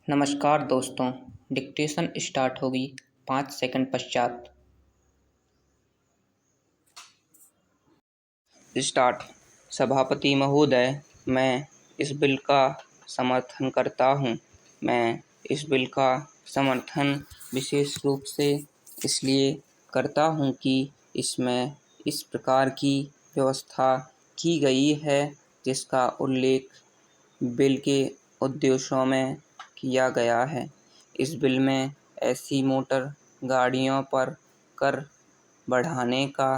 नमस्कार दोस्तों, dictation start होगी 5 सेकंड पश्चात। स्टार्ट। सभापति महोदय, मैं इस बिल का समर्थन करता हूं। मैं इस बिल का समर्थन विशेष रूप से इसलिए करता हूं कि इसमें इस प्रकार की व्यवस्था की गई है जिसका उल्लेख बिल के उद्देश्यों में किया गया है। इस बिल में ऐसी मोटर गाड़ियों पर कर बढ़ाने का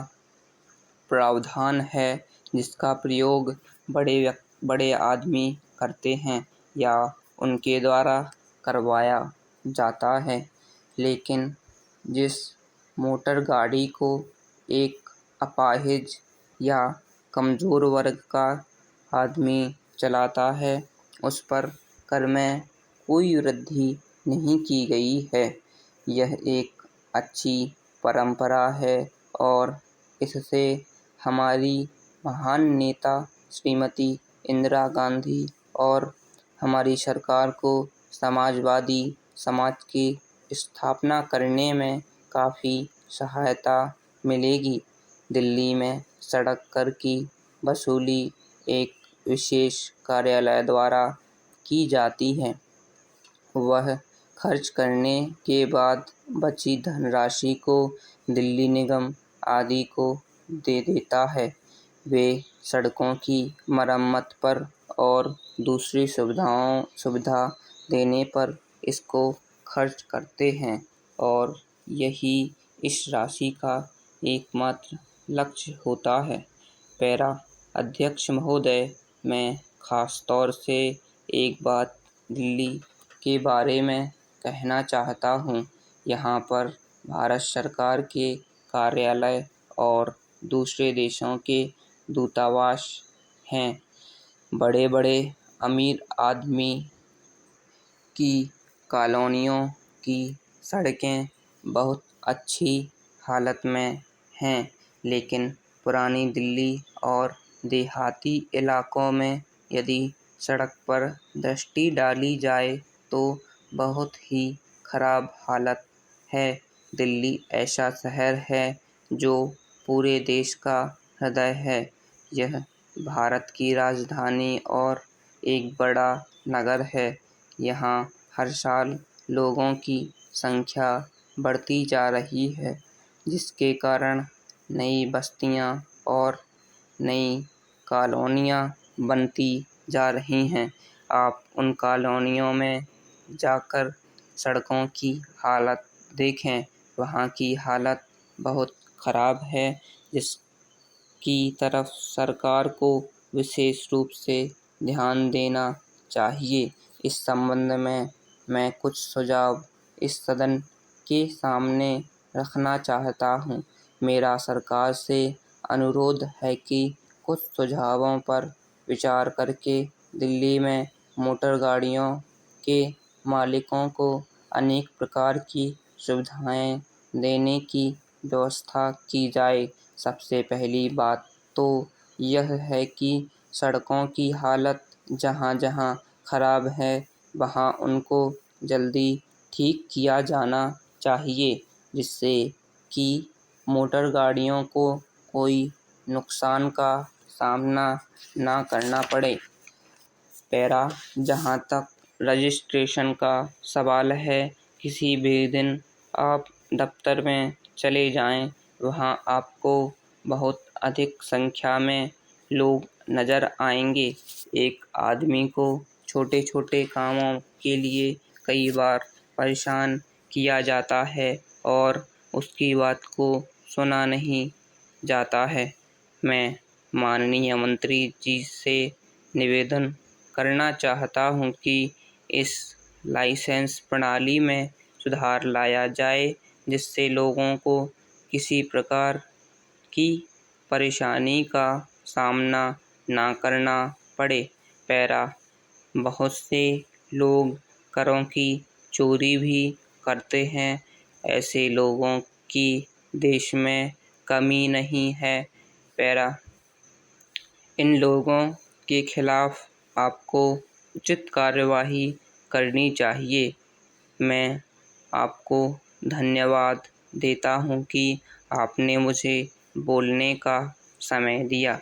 प्रावधान है जिसका प्रयोग बड़े आदमी करते हैं या उनके द्वारा करवाया जाता है, लेकिन जिस मोटर गाड़ी को एक अपाहिज या कमज़ोर वर्ग का आदमी चलाता है उस पर कर में कोई वृद्धि नहीं की गई है। यह एक अच्छी परंपरा है और इससे हमारी महान नेता श्रीमती इंदिरा गांधी और हमारी सरकार को समाजवादी समाज की स्थापना करने में काफ़ी सहायता मिलेगी। दिल्ली में सड़क कर की वसूली एक विशेष कार्यालय द्वारा की जाती है। वह खर्च करने के बाद बची धनराशि को दिल्ली निगम आदि को दे देता है। वे सड़कों की मरम्मत पर और दूसरी सुविधा देने पर इसको खर्च करते हैं और यही इस राशि का एकमात्र लक्ष्य होता है। पैरा अध्यक्ष महोदय, मैं खास तौर से एक बात दिल्ली के बारे में कहना चाहता हूँ। यहाँ पर भारत सरकार के कार्यालय और दूसरे देशों के दूतावास हैं। बड़े बड़े अमीर आदमी की कॉलोनियों की सड़कें बहुत अच्छी हालत में हैं, लेकिन पुरानी दिल्ली और देहाती इलाकों में यदि सड़क पर दृष्टि डाली जाए तो बहुत ही खराब हालत है। दिल्ली ऐसा शहर है जो पूरे देश का हृदय है। यह भारत की राजधानी और एक बड़ा नगर है। यहाँ हर साल लोगों की संख्या बढ़ती जा रही है, जिसके कारण नई बस्तियाँ और नई कॉलोनियाँ बनती जा रही हैं। आप उन कॉलोनियों में जाकर सड़कों की हालत देखें, वहाँ की हालत बहुत खराब है, जिसकी तरफ सरकार को विशेष रूप से ध्यान देना चाहिए। इस संबंध में मैं कुछ सुझाव इस सदन के सामने रखना चाहता हूँ। मेरा सरकार से अनुरोध है कि कुछ सुझावों पर विचार करके दिल्ली में मोटर गाड़ियों के मालिकों को अनेक प्रकार की सुविधाएं देने की व्यवस्था की जाए। सबसे पहली बात तो यह है कि सड़कों की हालत जहाँ जहाँ खराब है वहाँ उनको जल्दी ठीक किया जाना चाहिए, जिससे कि मोटर गाड़ियों को कोई नुकसान का सामना ना करना पड़े। पैरा जहाँ तक रजिस्ट्रेशन का सवाल है, किसी भी दिन आप दफ्तर में चले जाएं, वहाँ आपको बहुत अधिक संख्या में लोग नज़र आएंगे। एक आदमी को छोटे छोटे कामों के लिए कई बार परेशान किया जाता है और उसकी बात को सुना नहीं जाता है। मैं माननीय मंत्री जी से निवेदन करना चाहता हूँ कि इस लाइसेंस प्रणाली में सुधार लाया जाए, जिससे लोगों को किसी प्रकार की परेशानी का सामना ना करना पड़े। पैरा बहुत से लोग करों की चोरी भी करते हैं। ऐसे लोगों की देश में कमी नहीं है। पैरा इन लोगों के खिलाफ आपको उचित कार्यवाही करनी चाहिए। मैं आपको धन्यवाद देता हूँ कि आपने मुझे बोलने का समय दिया।